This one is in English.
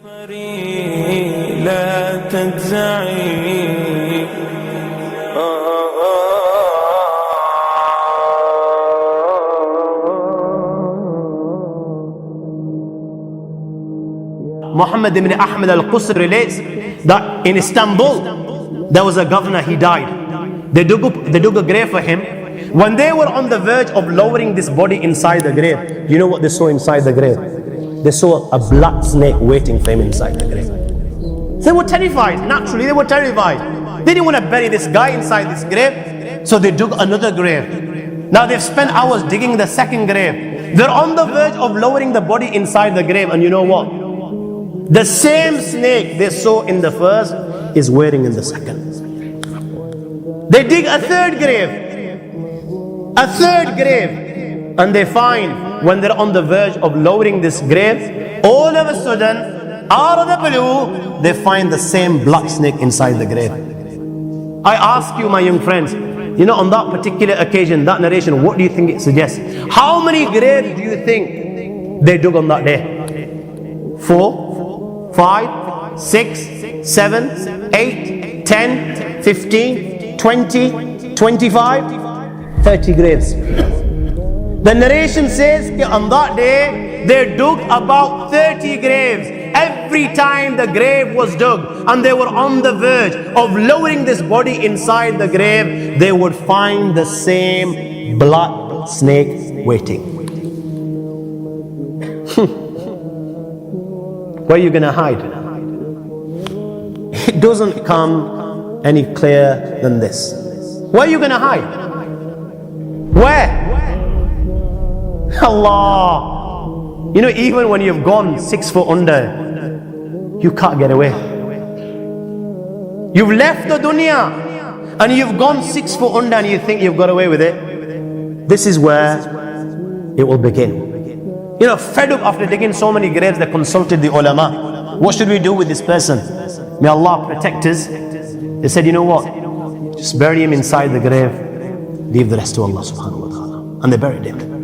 لا تجزعي. Muhammad ibn Ahmad al-Qusr relates that in Istanbul, there was a governor, he died. They dug a grave for him. When they were on the verge of lowering this body inside the grave, you know what they saw inside the grave? They saw a black snake waiting for him inside the grave. They were terrified, naturally they were terrified. They didn't want to bury this guy inside this grave, so they dug another grave. Now they've spent hours digging the second grave. They're on the verge of lowering the body inside the grave, and you know what? The same snake they saw in the first is waiting in the second. They dig a third grave, and they find when they're on the verge of lowering this grave, all of a sudden, out of the blue, they find the same black snake inside the grave. I ask you, my young friends, you know, on that particular occasion, that narration, what do you think it suggests? How many graves do you think they dug on that day? 4, 5, 6, 7, 8, 10, 15, 20, 25, 30 graves. The narration says that on that day they dug about 30 graves. Every time the grave was dug and they were on the verge of lowering this body inside the grave, they would find the same black snake waiting. Where are you going to hide? It doesn't come any clearer than this. Where are you going to hide? Where? Allah. You know, even when you've gone 6 foot under, you can't get away. You've left the dunya and you've gone 6 foot under and you think you've got away with it. This is where it will begin. You know, fed up after digging so many graves, they consulted the ulama. What should we do with this person? May Allah protect us. They said, you know what? Just bury him inside the grave. Leave the rest to Allah subhanahu wa ta'ala. And they buried him.